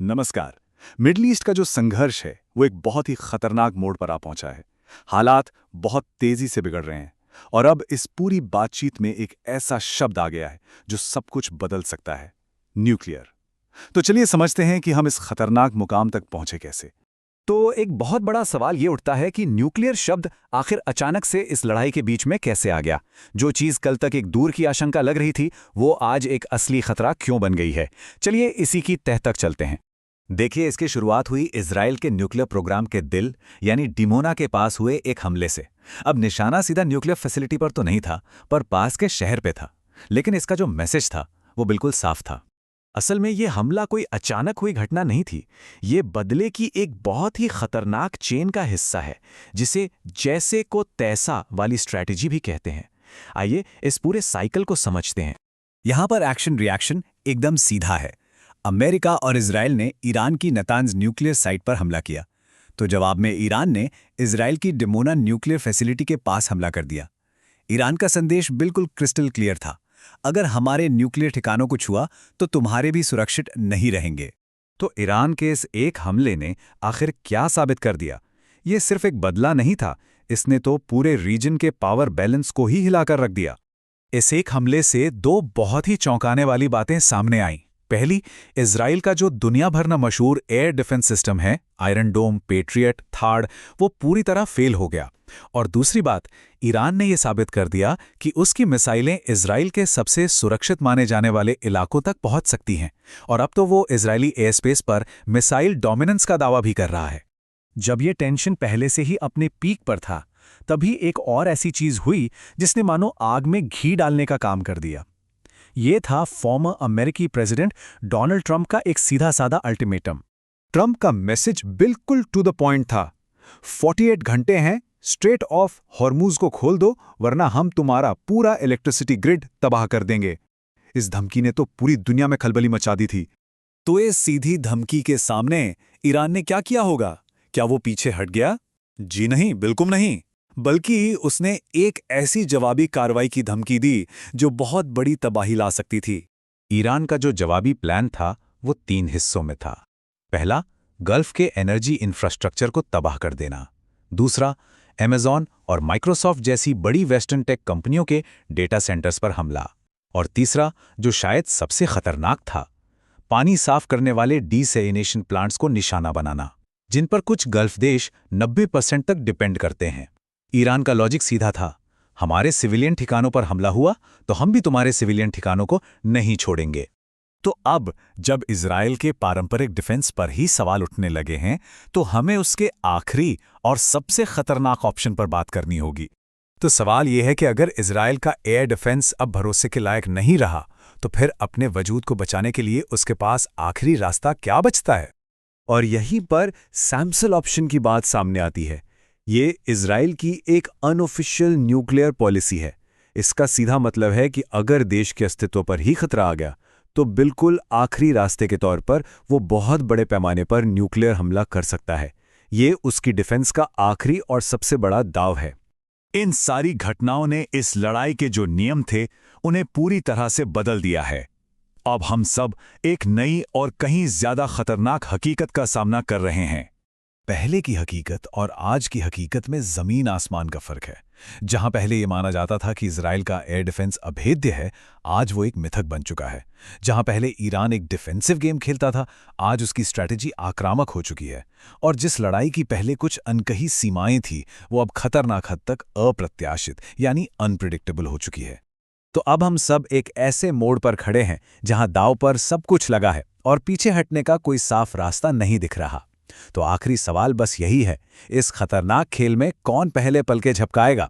नमस्कार। Middle east का जो संघर्ष है वो एक बहुत ही खतरनाक मोड़ पर आ पहुंचा है। हालात बहुत तेजी से बिगड़ रहे हैं और अब इस पूरी बातचीत में एक ऐसा शब्द आ गया है जो सब कुछ बदल सकता है, न्यूक्लियर। तो चलिए समझते हैं कि हम इस खतरनाक मुकाम तक पहुंचे कैसे। तो एक बहुत बड़ा सवाल ये उठता है कि न्यूक्लियर शब्द आखिर अचानक से इस लड़ाई के बीच में कैसे आ गया। जो चीज कल तक एक दूर की आशंका लग रही थी वो आज एक असली खतरा क्यों बन गई है। चलिए इसी की तह तक चलते हैं। देखिए, इसकी शुरुआत हुई इजराइल के न्यूक्लियर प्रोग्राम के दिल यानी डिमोना के पास हुए एक हमले से। अब निशाना सीधा न्यूक्लियर फैसिलिटी पर तो नहीं था, पर पास के शहर पे था। लेकिन इसका जो मैसेज था वो बिल्कुल साफ था। असल में ये हमला कोई अचानक हुई घटना नहीं थी। ये बदले की एक बहुत ही खतरनाक चेन का हिस्सा है, जिसे जैसे को तैसा वाली स्ट्रैटेजी भी कहते हैं। आइए इस पूरे साइकिल को समझते हैं। यहाँ पर एक्शन रिएक्शन एकदम सीधा है। अमेरिका और इजराइल ने ईरान की नतांज न्यूक्लियर साइट पर हमला किया, तो जवाब में ईरान ने इजराइल की डिमोना न्यूक्लियर फैसिलिटी के पास हमला कर दिया। ईरान का संदेश बिल्कुल क्रिस्टल क्लियर था, अगर हमारे न्यूक्लियर ठिकानों को छुआ तो तुम्हारे भी सुरक्षित नहीं रहेंगे। तो ईरान के इस एक हमले ने आखिर क्या साबित कर दिया? ये सिर्फ एक बदला नहीं था, इसने तो पूरे रीजन के पावर बैलेंस को ही हिलाकर रख दिया। इस एक हमले से दो बहुत ही चौंकाने वाली बातें सामने आईं। पहली, इजराइल का जो दुनिया भर में मशहूर एयर डिफेंस सिस्टम है, आयरन डोम, पेट्रियट, थार्ड, वो पूरी तरह फेल हो गया। और दूसरी बात, ईरान ने यह साबित कर दिया कि उसकी मिसाइलें इजराइल के सबसे सुरक्षित माने जाने वाले इलाकों तक पहुंच सकती हैं, और अब तो वो इजरायली एयरस्पेस पर मिसाइल डोमिनेंस का दावा भी कर रहा है। जब ये टेंशन पहले से ही अपने पीक पर था, तभी एक और ऐसी चीज हुई जिसने मानो आग में घी डालने का काम कर दिया। ये था फॉर्मर अमेरिकी प्रेसिडेंट डोनाल्ड ट्रंप का एक सीधा साधा अल्टीमेटम। ट्रंप का मैसेज बिल्कुल टू द पॉइंट था। 48 घंटे हैं, स्ट्रेट ऑफ हॉर्मूज को खोल दो, वरना हम तुम्हारा पूरा इलेक्ट्रिसिटी ग्रिड तबाह कर देंगे। इस धमकी ने तो पूरी दुनिया में खलबली मचा दी थी। तो इस सीधी धमकी के सामने ईरान ने क्या किया होगा? क्या वो पीछे हट गया? जी नहीं, बिल्कुल नहीं। बल्कि उसने एक ऐसी जवाबी कार्रवाई की धमकी दी जो बहुत बड़ी तबाही ला सकती थी। ईरान का जो जवाबी प्लान था वो 3 हिस्सों में था। पहला, गल्फ के एनर्जी इंफ्रास्ट्रक्चर को तबाह कर देना। दूसरा, अमेज़न और माइक्रोसॉफ्ट जैसी बड़ी वेस्टर्न टेक कंपनियों के डेटा सेंटर्स पर हमला। और तीसरा, जो शायद सबसे खतरनाक था, पानी साफ करने वाले डीसैलिनेशन प्लांट्स को निशाना बनाना, जिन पर कुछ गल्फ देश 90% तक डिपेंड करते हैं। ईरान का लॉजिक सीधा था, हमारे सिविलियन ठिकानों पर हमला हुआ तो हम भी तुम्हारे सिविलियन ठिकानों को नहीं छोड़ेंगे। तो अब जब इजराइल के पारंपरिक डिफेंस पर ही सवाल उठने लगे हैं, तो हमें उसके आखिरी और सबसे खतरनाक ऑप्शन पर बात करनी होगी। तो सवाल यह है कि अगर इजराइल का एयर डिफेंस अब भरोसे के लायक नहीं रहा, तो फिर अपने वजूद को बचाने के लिए उसके पास आखिरी रास्ता क्या बचता है? और यहीं पर सैम्पल ऑप्शन की बात सामने आती है। ये इजराइल की एक अनऑफिशियल न्यूक्लियर पॉलिसी है। इसका सीधा मतलब है कि अगर देश के अस्तित्व पर ही खतरा आ गया, तो बिल्कुल आखिरी रास्ते के तौर पर वो बहुत बड़े पैमाने पर न्यूक्लियर हमला कर सकता है। ये उसकी डिफेंस का आखिरी और सबसे बड़ा दाव है। इन सारी घटनाओं ने इस लड़ाई के जो नियम थे उन्हें पूरी तरह से बदल दिया है। अब हम सब एक नई और कहीं ज्यादा खतरनाक हकीकत का सामना कर रहे हैं। पहले की हकीकत और आज की हकीकत में जमीन आसमान का फर्क है। जहां पहले ये माना जाता था कि इजराइल का एयर डिफेंस अभेद्य है, आज वो एक मिथक बन चुका है। जहां पहले ईरान एक डिफेंसिव गेम खेलता था, आज उसकी स्ट्रैटेजी आक्रामक हो चुकी है। और जिस लड़ाई की पहले कुछ अनकही सीमाएं थी, वो अब खतरनाक हद तक अप्रत्याशित यानी अनप्रिडिक्टेबल हो चुकी है। तो अब हम सब एक ऐसे मोड़ पर खड़े हैं जहां दांव पर सब कुछ लगा है और पीछे हटने का कोई साफ रास्ता नहीं दिख रहा। तो आखिरी सवाल बस यही है, इस खतरनाक खेल में कौन पहले पलके झपकाएगा?